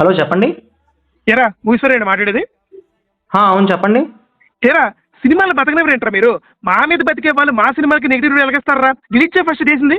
Hello చెప్పండి. ఏరా మూవీశ్వరేనా మాట్లాడేది? అవును చెప్పండి. ఏరా సినిమాలు బతకనివ్వరేంట్రా మీరు? మా మీద బతికే వాళ్ళు మా సినిమాలకి నెగిటివ్ ఎలాగేస్తారా? డిలీట్ ఫస్ట్ చేసింది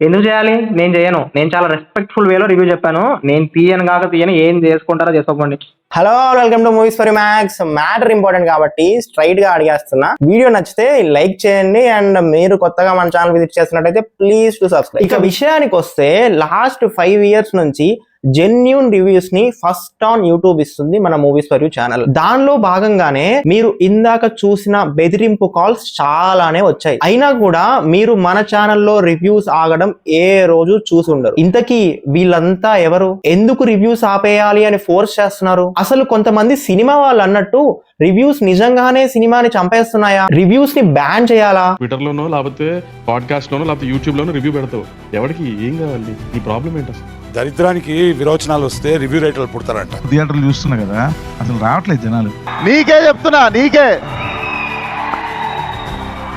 ఎందుకు చేయాలి? నేను చేయను. నేను చాలా రెస్పెక్ట్ఫుల్ వేలో రివ్యూ చెప్పాను. నేను తీయను కాక తీయను, ఏం చేసుకుంటారో చేసుకోకండి. Hello, welcome to movies for max. Matter important కాబట్టి స్ట్రైట్ గా అడిగేస్తున్నా. వీడియో నచ్చితే లైక్ చేయండి అండ్ మీరు కొత్తగా మన ఛానల్ విజిట్ చేస్తున్నట్టయితే ప్లీజ్ టు సబ్స్క్రైబ్. ఇక విషయానికి వస్తే లాస్ట్ 5 years నుంచి జెన్యూన్ రివ్యూస్ ని ఫస్ట్ ఆన్ యూట్యూబ్ ఇస్తుంది మన మూవీస్ ఫర్ యూ ఛానల్. దానిలో భాగంగానే మీరు ఇందాక చూసిన బెదిరింపు కాల్స్ చాలానే వచ్చాయి. అయినా కూడా మీరు మన ఛానల్లో రివ్యూస్ ఆగడం ఏ రోజు చూసుండరు. ఇంతకీ వీళ్ళంతా ఎవరు? ఎందుకు రివ్యూస్ ఆపేయాలి అని ఫోర్స్ చేస్తున్నారు? అసలు కొంతమంది సినిమా వాళ్ళు అన్నట్టు రివ్యూస్ నిజంగానే సినిమాని చంపేస్తున్నాయా? రివ్యూస్ ని బ్యాన్ చేయాలా? ట్విట్టర్ లోనో లేకపోతే పాడ్కాస్ట్ లోనో లేకపోతే యూట్యూబ్ లోనో రివ్యూ పెడతావు. ఎవరికి ఏం కావాలి? ఈ ప్రాబ్లం ఏంటి? అసలు దరిద్రానికి విరోచనాలు వస్తే రివ్యూ రైటర్లు పుడతారంట. థియేటర్లు చూస్తున్నా కదా, అసలు రావట్లేదు జనాలు. నీకే చెప్తున్నా, నీకే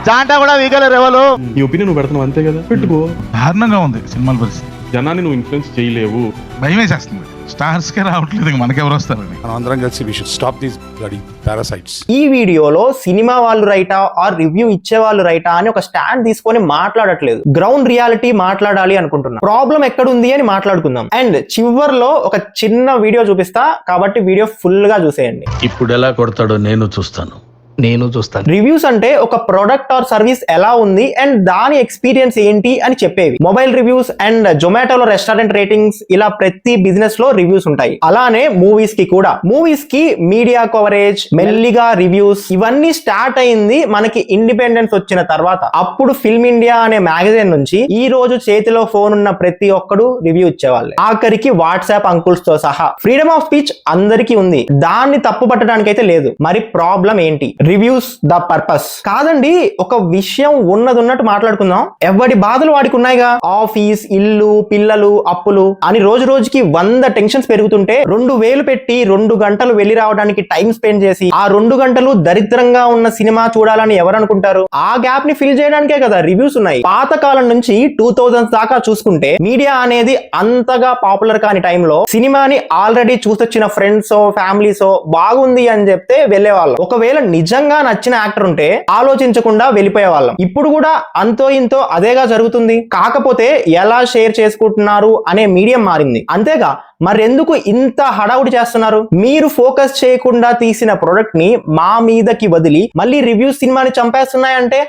జాంటా కూడా వీగలేరు ఎవరు. నీ ఒపీనియన్ నువ్వు పెడుతున్నావు అంతే కదా, పెట్టుకో. దారుణంగా ఉంది సినిమాల పరిస్థితి. జనాన్ని నువ్వు ఇన్ఫ్లుయెన్స్ చేయలేవు. భయం వేసేస్తుంది. స్టార్స్ కే రావట్లేదు, మనకెవరు వస్తారని. మనం అందరం కలిసి we should stop these bloody parasites. ఈ వీడియోలో సినిమా వాళ్ళు రైటా ఆర్ రివ్యూ ఇచ్చే వాళ్ళు రైటా అని ఒక స్టాండ్ తీసుకొని మాట్లాడట్లేదు. గ్రౌండ్ రియాలిటీ మాట్లాడాలి అనుకుంటున్నా. ప్రాబ్లం ఎక్కడుంది అని మాట్లాడుకుందాం. అండ్ చివర్లో ఒక చిన్న వీడియో చూపిస్తా కాబట్టి వీడియో ఫుల్ గా చూసేయండి. ఇప్పుడు ఎలా కొడతాడో నేను చూస్తాను. రివ్యూస్ అంటే ఒక ప్రొడక్ట్ ఆర్ సర్వీస్ ఎలా ఉంది అండ్ దాని ఎక్స్పీరియన్స్ ఏంటి అని చెప్పేవి. మొబైల్ రివ్యూస్ అండ్ జొమాటోలో రెస్టారెంట్ రేటింగ్స్, ఇలా ప్రతి బిజినెస్ లో రివ్యూస్ ఉంటాయి. అలానే మూవీస్ కి కూడా. మూవీస్ కి మీడియా కవరేజ్, మెల్లిగా రివ్యూస్, ఇవన్నీ స్టార్ట్ అయింది మనకి ఇండిపెండెన్స్ వచ్చిన తర్వాత. అప్పుడు ఫిల్మ్ ఇండియా అనే మ్యాగజైన్ నుంచి ఈ రోజు చేతిలో ఫోన్ ఉన్న ప్రతి ఒక్కడు రివ్యూ ఇచ్చేవాళ్ళు. ఆఖరికి వాట్సాప్ అంకుల్స్ తో సహా. ఫ్రీడమ్ ఆఫ్ స్పీచ్ అందరికీ ఉంది, దాన్ని తప్పు పట్టడానికి అయితే లేదు. మరి ప్రాబ్లం ఏంటి? రివ్యూస్ ద పర్పస్ కాదండి. ఒక విషయం ఉన్నట్టు మాట్లాడుకుందాం. ఎవడి బాధలు వాడికి ఉన్నాయిగా. ఆఫీస్, ఇల్లు, పిల్లలు, అప్పులు అని రోజు రోజుకి 100 టెన్షన్స్ పెరుగుతుంటే 2000 పెట్టి 2 గంటలు వెళ్లి రావడానికి టైం స్పెండ్ చేసి ఆ 2 గంటలు దరిద్రంగా ఉన్న సినిమా చూడాలని ఎవరు అనుకుంటారు? ఆ గ్యాప్ ని ఫిల్ చేయడానికే కదా రివ్యూస్ ఉన్నాయి. పాతకాలం నుంచి 2000s దాకా చూసుకుంటే మీడియా అనేది అంతగా పాపులర్ కాని టైంలో సినిమాని ఆల్రెడీ చూసొచ్చిన ఫ్రెండ్స్ ఫ్యామిలీస్ బాగుంది అని చెప్తే వెళ్లేవాళ్ళం. ఒకవేళ నిజంగా నచ్చిన యాక్టర్ ఉంటే ఆలోచించకుండా వెళ్ళిపోయే వాళ్ళం. ఇప్పుడు కూడా అంతో ఇంతో అదేగా జరుగుతుంది. కాకపోతే ఎలా షేర్ చేసుకుంటున్నారు అనే మీడియం మారింది అంతేగా. మరెందుకు ఇంత హడావుడి చేస్తున్నారు? మీరు ఫోకస్ చేయకుండా తీసిన ప్రొడక్ట్ ని మా మీదకి వదిలి మళ్ళీ రివ్యూస్ సినిమాని చంపేస్తున్నాయంటే?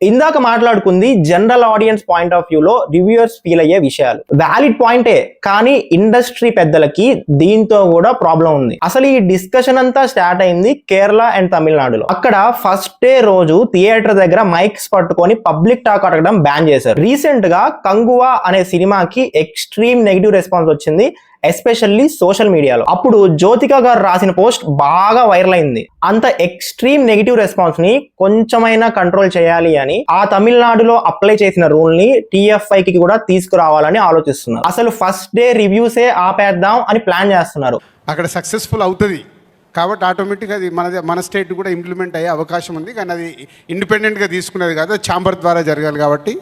ఇందాక మాట్లాడుకుంది జనరల్ ఆడియన్స్ పాయింట్ ఆఫ్ వ్యూలో రివ్యూయర్స్ ఫీల్ అయ్యే విషయాలు. వ్యాలిడ్ పాయింటే, కానీ ఇండస్ట్రీ పెద్దలకి దీంతో కూడా ప్రాబ్లం ఉంది. అసలు ఈ డిస్కషన్ అంతా స్టార్ట్ అయింది కేరళ అండ్ తమిళనాడులో. అక్కడ ఫస్ట్ డే రోజు థియేటర్ దగ్గర మైక్స్ పట్టుకొని పబ్లిక్ టాక్ అడగడం బ్యాన్ చేశారు. రీసెంట్ గా కంగువా అనే సినిమాకి ఎక్స్ట్రీమ్ నెగిటివ్ రెస్పాన్స్ వచ్చింది, ఎస్పెషల్లీ సోషల్ మీడియాలో. అప్పుడు జ్యోతిక గారు రాసిన పోస్ట్ బాగా వైరల్ అయింది. అంత ఎక్స్ట్రీమ్ నెగిటివ్ రెస్పాన్స్ ని కొంచెమైనా కంట్రోల్ చేయాలి అని ఆ తమిళనాడులో అప్లై చేసిన రూల్ ని TFI కి కూడా తీసుకురావాలని ఆలోచిస్తున్నారు. అసలు ఫస్ట్ డే రివ్యూసే ఆపేద్దాం అని ప్లాన్ చేస్తున్నారు. అక్కడ సక్సెస్ఫుల్ అవుతుంది కాబట్టి ఆటోమేటిక్గా అది మన స్టేట్ కూడా ఇంప్లిమెంట్ అయ్యే అవకాశం ఉంది. కానీ అది ఇండిపెండెంట్గా తీసుకునేది కాదు, ఛాంబర్ ద్వారా జరగాలి. కాబట్టి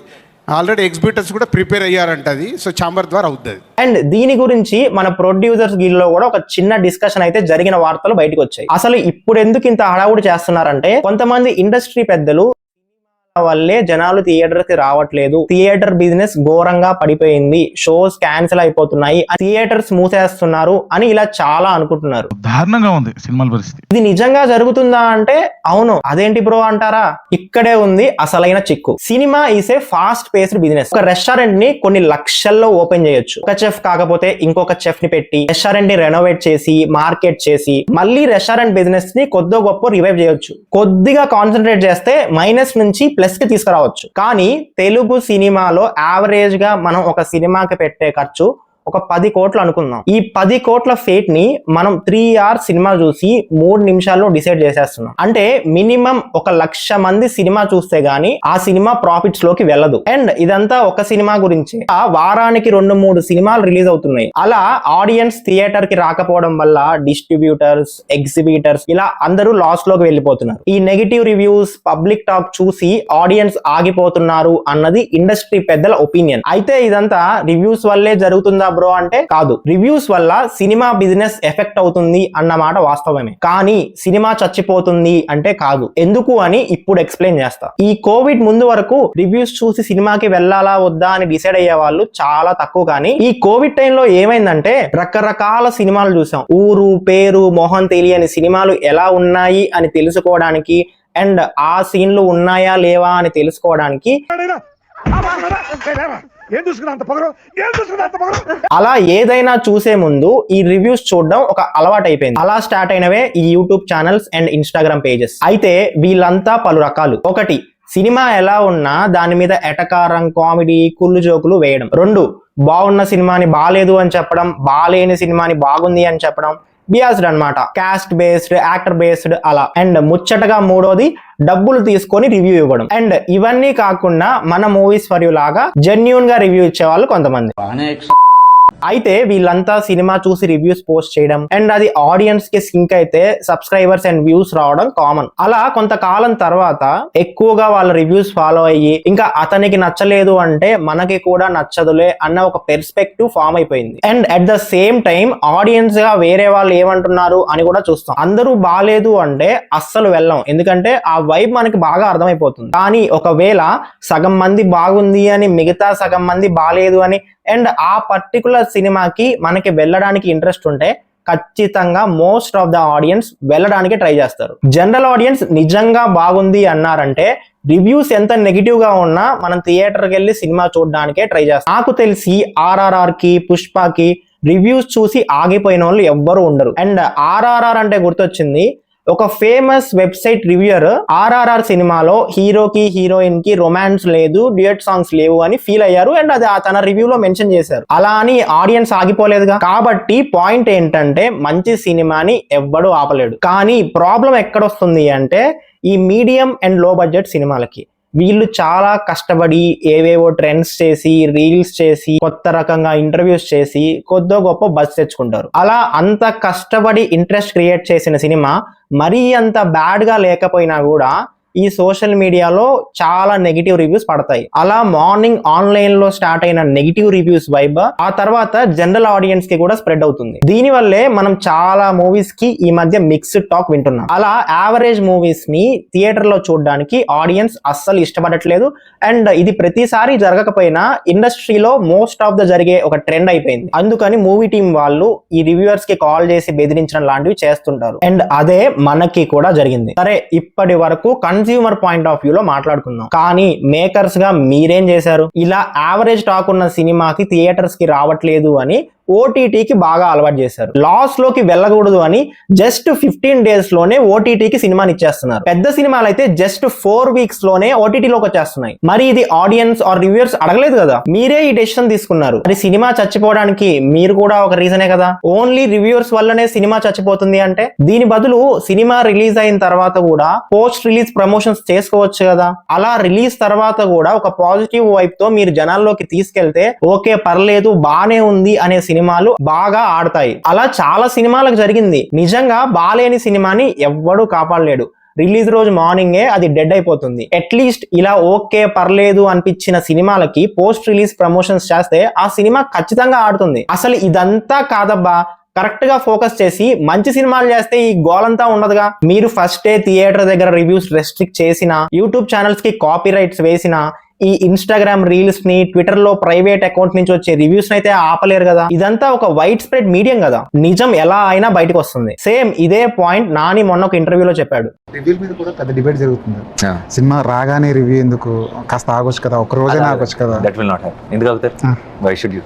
ఆల్రెడీ ఎగ్జిబిటర్స్ కూడా ప్రిపేర్ అయ్యారంట అది. సో ఛాంబర్ ద్వారా అవుతుంది. అండ్ దీని గురించి మన ప్రొడ్యూసర్స్ గిల్లో కూడా ఒక చిన్న డిస్కషన్ అయితే జరిగిన వార్తలు బయటకు వచ్చాయి. అసలు ఇప్పుడు ఎందుకు ఇంత హడావుడి చేస్తున్నారంటే, కొంతమంది ఇండస్ట్రీ పెద్దలు వల్లే జనాలు థియేటర్ కి రావట్లేదు, థియేటర్ బిజినెస్ ఘోరంగా పడిపోయింది, షోస్ క్యాన్సిల్ అయిపోతున్నాయి, థియేటర్స్ మూసేస్తున్నారు అని ఇలా చాలా అనుకుంటున్నారు. దారుణంగా ఉంది సినిమాల పరిస్థితి. ఇది నిజంగా జరుగుతుందా అంటే అవును. అదేంటి బ్రో అంటారా? ఇక్కడే ఉంది అసలైన చిక్కు. Cinema is a fast paced business. ఒక రెస్టారెంట్ ని కొన్ని లక్షల్లో ఓపెన్ చేయొచ్చు. ఒక చెఫ్ కాకపోతే ఇంకొక చెఫ్ ని పెట్టి రెస్టారెంట్ ని రెనోవేట్ చేసి మార్కెట్ చేసి మళ్ళీ రెస్టారెంట్ బిజినెస్ ని కొద్దో గొప్ప రివైవ్ చేయొచ్చు. కొద్దిగా కాన్సన్ట్రేట్ చేస్తే మైనస్ నుంచి ప్లస్ కి తీసుకురావచ్చు. కానీ తెలుగు సినిమాలో యావరేజ్ గా మనం ఒక సినిమాకి పెట్టే ఖర్చు ఒక 10 కోట్లు అనుకుందాం. ఈ 10 కోట్ల ఫేట్ ని మనం 3 hours సినిమా చూసి 3 నిమిషాల్లో డిసైడ్ చేసేస్తున్నాం. అంటే మినిమం 1,00,000 మంది సినిమా చూస్తే గానీ ఆ సినిమా ప్రాఫిట్స్ లోకి వెళ్ళదు. అండ్ ఇదంతా ఒక సినిమా గురించి. ఆ వారానికి 2-3 సినిమాలు రిలీజ్ అవుతున్నాయి. అలా ఆడియన్స్ థియేటర్ కి రాకపోవడం వల్ల డిస్ట్రిబ్యూటర్స్, ఎగ్జిబిటర్స్ ఇలా అందరూ లాస్ లోకి వెళ్ళిపోతున్నారు. ఈ నెగిటివ్ రివ్యూస్, పబ్లిక్ టాక్ చూసి ఆడియన్స్ ఆగిపోతున్నారు అన్నది ఇండస్ట్రీ పెద్దల ఒపీనియన్. అయితే ఇదంతా రివ్యూస్ వల్లే జరుగుతుందా బ్రో అంటే కాదు. రివ్యూస్ వల్ల సినిమా బిజినెస్ ఎఫెక్ట్ అవుతుంది అన్నమాట వాస్తవమే, కానీ సినిమా చచ్చిపోతుంది అంటే కాదు. ఎందుకు అని ఇప్పుడు ఎక్స్ప్లెయిన్ చేస్తా. ఈ కోవిడ్ ముందు వరకు రివ్యూస్ చూసి సినిమాకి వెళ్ళాలా వద్దా అని డిసైడ్ అయ్యే వాళ్ళు చాలా తక్కువ, కానీ ఈ కోవిడ్ టైంలో ఏమైందంటే రకరకాల సినిమాలు చూసాం. ఊరు పేరు మొహం తెలియని సినిమాలు ఎలా ఉన్నాయి అని తెలుసుకోవడానికి అండ్ ఆ సీన్లు ఉన్నాయా లేవా అని తెలుసుకోవడానికి అలా ఏదైనా చూసే ముందు ఈ రివ్యూస్ చూడడం ఒక అలవాటు అయిపోయింది. అలా స్టార్ట్ అయినవే ఈ YouTube channels and Instagram pages. అయితే వీళ్ళంతా పలు రకాలు. ఒకటి, సినిమా ఎలా ఉన్నా దాని మీద ఎటకారం, కామెడీ, కుళ్ళు జోకులు వేయడం. 2, బాగున్న సినిమాని బాలేదు అని చెప్పడం, బాలేని సినిమాని బాగుంది అని చెప్పడం. బియాస్డ్ అన్నమాట, కాస్ట్ బేస్డ్, యాక్టర్ బేస్డ్ అలా. అండ్ ముచ్చటగా 3వది, డబ్బులు తీసుకొని రివ్యూ ఇవ్వడం. అండ్ ఇవన్నీ కాకుండా మన మూవీస్ ఫర్ యూ లాగా జెన్యూన్ గా రివ్యూ ఇచ్చే వాళ్ళు కొంతమంది. అయితే వీళ్ళంతా సినిమా చూసి రివ్యూస్ పోస్ట్ చేయడం అండ్ అది ఆడియన్స్ కి సింక్ అయితే సబ్స్క్రైబర్స్ అండ్ వ్యూస్ రావడం కామన్. అలా కొంతకాలం తర్వాత ఎక్కువగా వాళ్ళ రివ్యూస్ ఫాలో అయ్యి ఇంకా అతనికి నచ్చలేదు అంటే మనకి కూడా నచ్చదులే అన్న ఒక పెర్స్పెక్టివ్ ఫామ్ అయిపోయింది. And at the same time audience గా వేరే వాళ్ళు ఏమంటున్నారు అని కూడా చూస్తాం. అందరూ బాలేదు అంటే అస్సలు వెళ్ళం, ఎందుకంటే ఆ వైబ్ మనకి బాగా అర్థమైపోతుంది. కానీ ఒకవేళ సగం మంది బాగుంది అని మిగతా సగం మంది బాలేదు అని అండ్ ఆ పర్టికులర్ సినిమాకి మనకి వెళ్ళడానికి ఇంట్రెస్ట్ ఉంటే ఖచ్చితంగా మోస్ట్ ఆఫ్ ద ఆడియన్స్ వెళ్ళడానికి ట్రై చేస్తారు. జనరల్ ఆడియన్స్ నిజంగా బాగుంది అన్నారంటే రివ్యూస్ ఎంత నెగిటివ్ గా ఉన్నా మనం థియేటర్కి వెళ్ళి సినిమా చూడడానికే ట్రై చేస్తాం. నాకు తెలిసి RRR కి, పుష్పకి రివ్యూస్ చూసి ఆగిపోయిన వాళ్ళు ఎవ్వరు ఉండరు. అండ్ RRR అంటే గుర్తొచ్చింది, ఒక ఫేమస్ వెబ్సైట్ రివ్యూయర్ RRR సినిమాలో హీరోకి హీరోయిన్ కి రొమాన్స్ లేదు, డ్యూయట్ సాంగ్స్ లేవు అని ఫీల్ అయ్యారు అండ్ అది తన రివ్యూలో మెన్షన్ చేశారు. అలా అని ఆడియన్స్ ఆగిపోలేదుగా. కాబట్టి పాయింట్ ఏంటంటే మంచి సినిమాని ఎవ్వడు ఆపలేడు. కానీ ప్రాబ్లం ఎక్కడొస్తుంది అంటే ఈ మీడియం అండ్ లో బడ్జెట్ సినిమాలకి వీళ్ళు చాలా కష్టపడి ఏవేవో ట్రెండ్స్ చేసి, రీల్స్ చేసి, కొత్త రకంగా ఇంటర్వ్యూస్ చేసి కొద్దో గొప్ప బజ్ తెచ్చుకుంటారు. అలా అంత కష్టపడి ఇంట్రెస్ట్ క్రియేట్ చేసిన సినిమా మరీ అంత బ్యాడ్ గా లేకపోయినా కూడా ఈ సోషల్ మీడియాలో చాలా నెగిటివ్ రివ్యూస్ పడతాయి. అలా మార్నింగ్ ఆన్లైన్ లో స్టార్ట్ అయిన నెగిటివ్ రివ్యూస్ వైబ్ ఆ తర్వాత జనరల్ ఆడియన్స్ కి కూడా స్ప్రెడ్ అవుతుంది. దీని వల్లే మనం చాలా మూవీస్ కి ఈ మధ్య మిక్స్డ్ టాక్ వింటున్నాం. అలా యావరేజ్ మూవీస్ ని థియేటర్ లో చూడడానికి ఆడియన్స్ అస్సలు ఇష్టపడట్లేదు. అండ్ ఇది ప్రతిసారి జరగకపోయినా ఇండస్ట్రీలో మోస్ట్ ఆఫ్ ద జరిగే ఒక ట్రెండ్ అయిపోయింది. అందుకని మూవీ టీం వాళ్ళు ఈ రివ్యూవర్స్ కి కాల్ చేసి బెదిరించడం లాంటివి చేస్తుంటారు. అండ్ అదే మనకి కూడా జరిగింది. సరే, ఇప్పటి వరకు కన్స్యూమర్ పాయింట్ ఆఫ్ వ్యూలో మాట్లాడుకుందాం. కానీ మేకర్స్ గా మీరేం చేశారు? ఇలా యావరేజ్ టాక్ ఉన్న సినిమాకి థియేటర్స్ కి రావట్లేదు అని ఓటీటీకి బాగా అలవాటు చేశారు. లాస్ లోకి వెళ్ళకూడదు అని జస్ట్ 15 days లోనే ఓటీటీకి సినిమాని ఇచ్చేస్తున్నారు. పెద్ద సినిమాలు అయితే జస్ట్ 4 weeks లోనే ఓటీటీలోకి వచ్చేస్తున్నాయి. మరి ఇది ఆడియన్స్ ఆర్ రివ్యూయర్స్ అడగలేదు కదా, మీరే ఈ డెసిషన్ తీసుకున్నారు. మరి సినిమా చచ్చిపోవడానికి మీరు కూడా ఒక రీజనే కదా. ఓన్లీ రివ్యూయర్స్ వల్లనే సినిమా చచ్చిపోతుంది అంటే దీని బదులు సినిమా రిలీజ్ అయిన తర్వాత కూడా పోస్ట్ రిలీజ్ ప్రమోషన్స్ చేసుకోవచ్చు కదా. అలా రిలీజ్ తర్వాత కూడా ఒక పాజిటివ్ వైబ్ తో మీరు జనాల్లోకి తీసుకెళ్తే ఓకే పర్లేదు బానే ఉంది అనే సినిమాలు బాగా ఆడతాయి. అలా చాలా సినిమాలకు జరిగింది. నిజంగా బాలేని సినిమాని ఎవ్వడూ కాపాడలేడు. రిలీజ్ రోజు మార్నింగే అది డెడ్ అయిపోతుంది. అట్లీస్ట్ ఇలా ఓకే పర్లేదు అనిపించిన సినిమాలకి పోస్ట్ రిలీజ్ ప్రమోషన్స్ చేస్తే ఆ సినిమా ఖచ్చితంగా ఆడుతుంది. అసలు ఇదంతా కాదబ్బా, కరెక్ట్ గా ఫోకస్ చేసి మంచి సినిమాలు చేస్తే ఈ గోలంతా ఉండదుగా. మీరు ఫస్ట్ థియేటర్ దగ్గర రివ్యూస్ రెస్ట్రిక్ట్ చేసిన, యూట్యూబ్ ఛానల్స్ కి కాపీ రైట్స్ వేసిన, ఈ ఇన్స్టాగ్రామ్ రీల్స్ ని, ట్విట్టర్ లో ప్రైవేట్ అకౌంట్ నుంచి వచ్చే రివ్యూస్ అయితే ఆపలేరు కదా. ఇదంతా ఒక వైడ్ స్ప్రెడ్ మీడియం కదా, నిజం ఎలా అయినా బయటకు వస్తుంది. సేమ్ ఇదే పాయింట్ నాని మొన్న ఒక ఇంటర్వ్యూలో చెప్పాడు. రివ్యూల మీద కూడా పెద్ద డిబేట్ జరుగుతుంది. సినిమా రాగానే రివ్యూ ఎందుకు, కాస్త ఆగొచ్చు కదా, ఒక రోజే ఆగొచ్చు కదా. That will not happen. ఎందుకు ఆగుతారు? Why should you?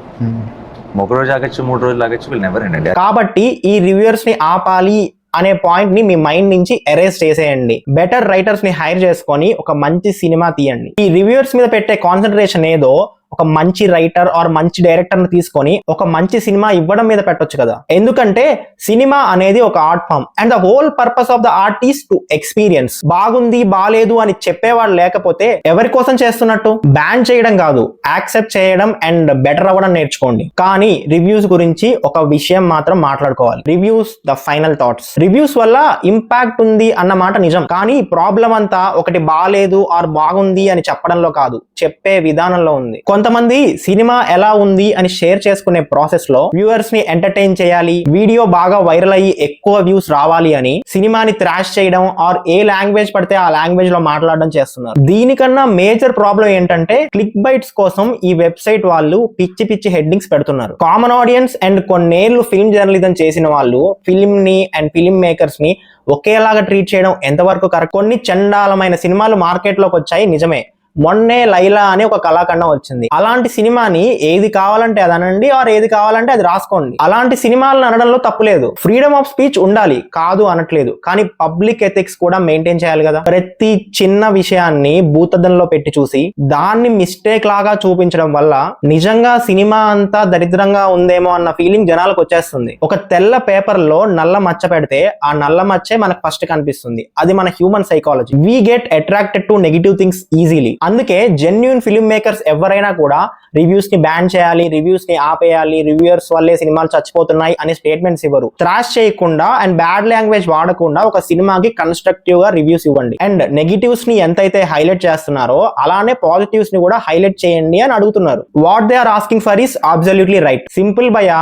ఒక రోజు ఆగచ్చు, 3 రోజులు ఆగచ్చు, విల్ నెవర్ ఎండ్. కాబట్టి ఈ రివ్యూయర్స్ ని ఆపాలి అనే పాయింట్ ని మీ మైండ్ నుంచి ఎరేజ్ చేసేయండి. బెటర్ రైటర్స్ ని హైర్ చేసుకొని ఒక మంచి సినిమా తీయండి. ఈ రివ్యూయర్స్ మీద పెట్టే కాన్సన్ట్రేషన్ ఏదో ఒక మంచి రైటర్ ఆర్ మంచి డైరెక్టర్ ని తీసుకొని ఒక మంచి సినిమా ఇవ్వడం మీద పెట్టొచ్చు కదా. ఎందుకంటే సినిమా అనేది ఒక art form and the whole purpose of the art is to experience. బాగుంది బాలేదు అని చెప్పేవాడు లేకపోతే ఎవరి కోసం చేస్తున్నట్టు? బ్యాన్ చేయడం కాదు, యాక్సెప్ట్ చేయడం అండ్ బెటర్ అవ్వడం నేర్చుకోండి. కానీ రివ్యూస్ గురించి ఒక విషయం మాత్రం మాట్లాడుకోవాలి. Reviews the final thoughts. Reviews వల్ల ఇంపాక్ట్ ఉంది అన్నమాట నిజం, కానీ ప్రాబ్లం అంతా ఒకటి బాలేదు ఆర్ బాగుంది అని చెప్పడంలో కాదు, చెప్పే విధానంలో ఉంది. కొంతమంది సినిమా ఎలా ఉంది అని షేర్ చేసుకునే ప్రాసెస్ లో వ్యూవర్స్ ని ఎంటర్టైన్ చేయాలి, వీడియో బాగా వైరల్ అయ్యి ఎక్కువ వ్యూస్ రావాలి అని సినిమాని థ్రాష్ చేయడం ఆర్ ఏ లాంగ్వేజ్ పడితే ఆ లాంగ్వేజ్ లో మాట్లాడడం చేస్తున్నారు. దీనికన్నా మేజర్ ప్రాబ్లం ఏంటంటే క్లిక్ బైట్స్ కోసం ఈ వెబ్సైట్ వాళ్ళు పిచ్చి పిచ్చి హెడ్డింగ్స్ పెడుతున్నారు. కామన్ ఆడియన్స్ అండ్ కొన్నేళ్లు ఫిల్మ్ జర్నలిజం చేసిన వాళ్ళు ఫిల్మ్ ని అండ్ ఫిల్మ్ మేకర్స్ ని ఒకేలాగా ట్రీట్ చేయడం ఎంతవరకు కరెక్ట్? కొన్ని చండాలమైన సినిమాలు మార్కెట్ లోకి వచ్చాయి నిజమే. మొన్నే లైలా అని ఒక కళాఖండం వచ్చింది. అలాంటి సినిమాని ఏది కావాలంటే అది అనండి ఆర్ ఏది కావాలంటే అది రాసుకోండి. అలాంటి సినిమాలను అనడంలో తప్పులేదు. ఫ్రీడమ్ ఆఫ్ స్పీచ్ ఉండాలి, కాదు అనట్లేదు. కానీ పబ్లిక్ ఎథిక్స్ కూడా మెయింటైన్ చేయాలి కదా. ప్రతి చిన్న విషయాన్ని భూతద్దంలో పెట్టి చూసి దాన్ని మిస్టేక్ లాగా చూపించడం వల్ల నిజంగా సినిమా అంతా దరిద్రంగా ఉందేమో అన్న ఫీలింగ్ జనాలకు వచ్చేస్తుంది. ఒక తెల్ల పేపర్ లో నల్ల మచ్చ పెడితే ఆ నల్ల మచ్చే మనకు ఫస్ట్ కనిపిస్తుంది. అది మన human psychology. We get attracted to negative things easily. అందుకే జెన్యూన్ ఫిల్మ్ మేకర్స్ ఎవరైనా కూడా రివ్యూస్ ని బ్యాన్ చేయాలి, రివ్యూస్ ని ఆపేయాలి, రివ్యూయర్స్ వల్లే సినిమాలు చచ్చిపోతున్నాయి అనే స్టేట్మెంట్స్ ఇవ్వరు. థ్రాష్ చేయకుండా అండ్ బ్యాడ్ లాంగ్వేజ్ వాడకుండా ఒక సినిమాకి కన్స్ట్రక్టివ్ గా రివ్యూస్ ఇవ్వండి. అండ్ నెగిటివ్స్ ని ఎంతైతే హైలైట్ చేస్తున్నారో అలానే పాజిటివ్స్ ని కూడా హైలైట్ చేయండి అని అడుగుతున్నారు. What they are asking for is absolutely right. Simple భయ్యా.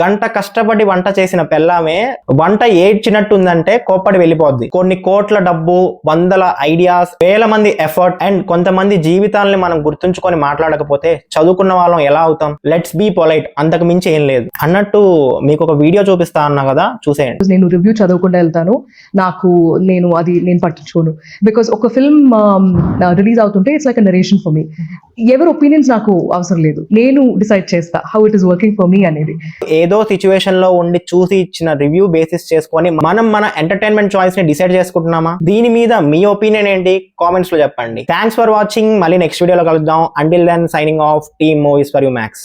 గంట కష్టపడి వంట చేసిన పెళ్ళామే వంట ఏడ్చినట్టుందంటే కోప్పడి వెళ్ళిపోద్ది. కొన్ని కోట్ల డబ్బు, వందల ఐడియాస్, వేల మంది ఎఫర్ట్ అండ్ కొంతమంది జీవితాలని మనం గుర్తుంచుకొని మాట్లాడకపోతే చదువుకున్న వాళ్ళం ఎలా అవుతాం? లెట్స్ బీ పొలైట్, అంతకు మించి ఏం లేదు. అన్నట్టు మీకు ఒక వీడియో చూపిస్తా అన్నా కదా, చూసేయండి. నేను రివ్యూ చదవకుండా వెళ్తాను, నేను పట్టించుకోను. బికాస్ ఒక ఫిల్మ్ రిలీజ్ అవుతుంటే it's like a narration for me. ఎవరి ఒపీనియన్స్ నాకు అవసరం లేదు, నేను డిసైడ్ చేస్తా how it is working for me అనేది. ఏదో సిచ్యువేషన్ లో ఉండి చూసి ఇచ్చిన రివ్యూ బేసిస్ చేసుకొని మనం మన ఎంటర్టైన్మెంట్ చాయిస్ ని డిసైడ్ చేసుకుంటున్నామా? దీని మీద మీ ఒపీనియన్ ఏంటి? కామెంట్స్ లో చెప్పండి. Thanks for watching. మళ్ళీ నెక్స్ట్ వీడియోలో కలుద్దాం. Until then signing off, team movies for you max.